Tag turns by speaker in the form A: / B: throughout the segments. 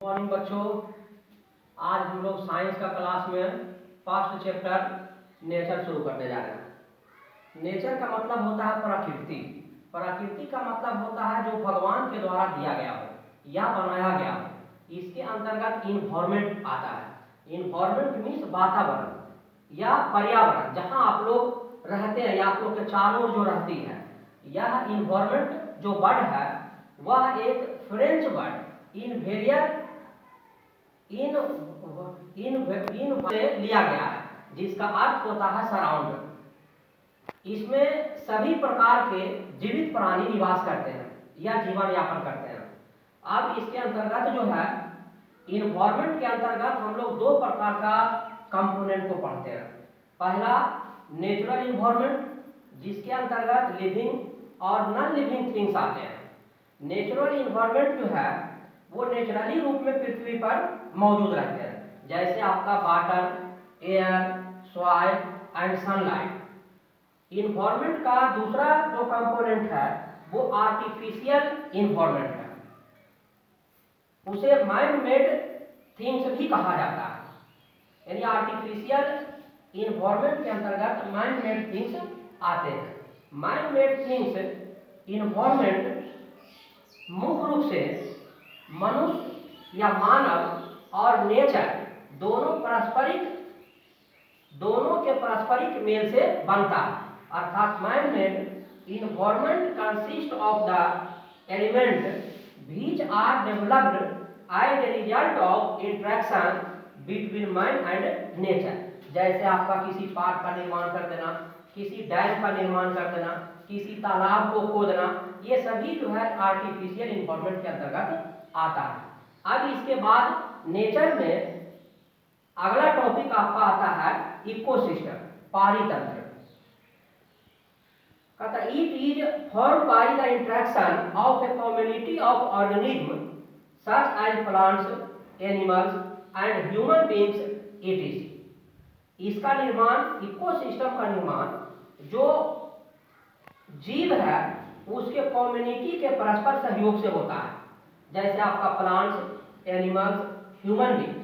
A: Morning बच्चों, आज हम लोग साइंस का क्लास में फर्स्ट चैप्टर नेचर शुरू करने जा रहे हैं। नेचर का मतलब होता है प्रकृति। प्रकृति का मतलब होता है जो भगवान के द्वारा दिया गया हो या बनाया गया हो। इसके अंतर्गत इन्वायरमेंट आता है। इन्वायरमेंट मीन्स वातावरण या पर्यावरण, जहाँ आप लोग रहते हैं या आप लोग के चारों ओर जो रहती है। यह इन्वायरमेंट जो वर्ड है वह एक फ्रेंच वर्ड इन्वेरियर इन से लिया गया है, जिसका अर्थ होता है सराउंड। इसमें सभी प्रकार के जीवित प्राणी निवास करते हैं या जीवन यापन करते हैं। अब इसके अंतर्गत जो है इन्वायरमेंट के अंतर्गत हम लोग दो प्रकार का कंपोनेंट को पढ़ते हैं। पहला नेचुरल इन्वायरमेंट, जिसके अंतर्गत लिविंग और नॉन लिविंग थिंग्स आते हैं। नेचुरल इन्वायरमेंट जो है वो नेचुरली रूप में पृथ्वी पर मौजूद रहते हैं, जैसे आपका water, air, soil and sunlight. Environment का दूसरा जो कंपोनेंट है वो आर्टिफिशियल इन्वायरमेंट है। उसे मैन मेड थिंग्स भी कहा जाता है। यानी आर्टिफिशियल इन्वायरमेंट के अंतर्गत मैन मेड थिंग्स आते हैं। मैन मेड थिंग्स इन्वायरमेंट मुख्य रूप से मनुष्य या मानव और नेचर दोनों के पारस्परिक मेल से बनता है। अर्थात man made environment consist of the element which are developed as a result of interaction between man and nature. जैसे आपका किसी पार्क का निर्माण कर देना, किसी डैम का निर्माण कर देना, किसी तालाब को खोदना, ये सभी जो है आर्टिफिशियल इन्वायरमेंट के अंतर्गत आता है। अब इसके बाद नेचर में अगला टॉपिक आपका आता है इकोसिस्टम, पारितंत्र। कहता it is formed by the interaction of a community of organism such as plants, animals and human beings it. इसका निर्माण, इकोसिस्टम का निर्माण जो जीव है उसके कम्युनिटी के परस्पर सहयोग से होता है। जैसे आपका प्लांट्स, एनिमल्स, ह्यूमन बीइंग,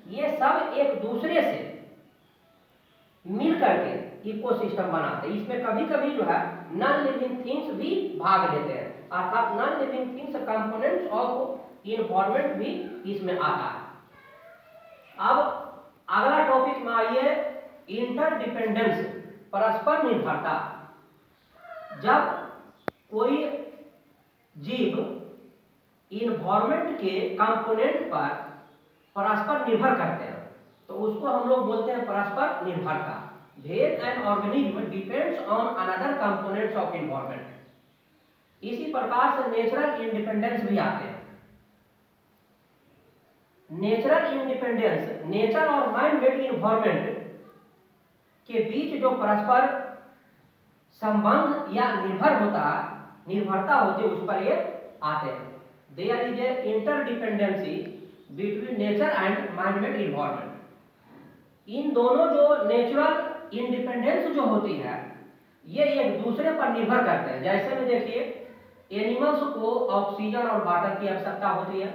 A: ये सब एक दूसरे से मिल करके इकोसिस्टम बनाते हैं। इसमें कभी कभी जो है नॉन लिविंग थिंग्स भी भाग लेते हैं, अर्थात non living things components of environment भी इसमें आता है। अब अगला टॉपिक में आइए इंटरडिपेंडेंस, परस्पर निर्भरता। जब कोई जीव इन्वायरमेंट के कंपोनेंट पर परस्पर निर्भर करते हैं तो उसको हम लोग बोलते हैं परस्पर निर्भरता। Where an organism depends on another components of environment. इसी प्रकार से नेचुरल इंडिपेंडेंस भी आते हैं। नेचुरल इंडिपेंडेंस, नेचर और मैन मेड इन्वायरमेंट के बीच जो परस्पर संबंध या निर्भरता होती है उस पर ये आते हैं। There is a interdependency between nature and man made environment. इन दोनों जो नेचुरल इंडिपेंडेंस जो होती है ये एक दूसरे पर निर्भर करते हैं। जैसे में देखिए एनिमल्स को ऑक्सीजन और वाटर की आवश्यकता होती है।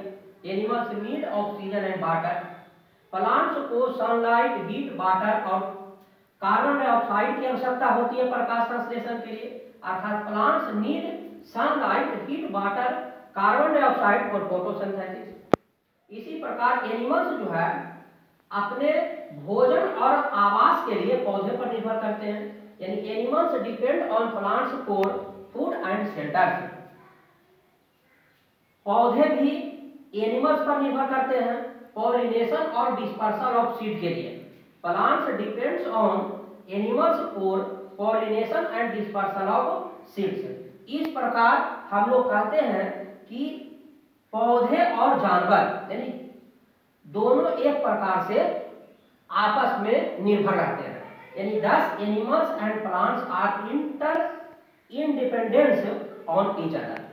A: Animals need oxygen and water. Plants को सनलाइट, हीट, वाटर और कार्बन डाइऑक्साइड की आवश्यकता होती है प्रकाश संश्लेषण के लिए। अर्थात plants need sunlight, heat, water, carbon dioxide और फोटोसिंथेसिस। इसी प्रकार एनिमल्स जो है अपने भोजन और आवास के लिए पौधे पर निर्भर करते हैं। यानी animals depend on plants for food and shelter. पौधे भी एनिमल्स पर निर्भर करते हैं पॉलिनेशन और डिस्पर्सल ऑफ सीड के लिए। Plants depends on animals for pollination and dispersal of seeds. इस प्रकार हम लोग कहते हैं कि पौधे और जानवर यानी दोनों एक प्रकार से आपस में निर्भर रहते हैं। यानी thus animals and plants are independent on each other.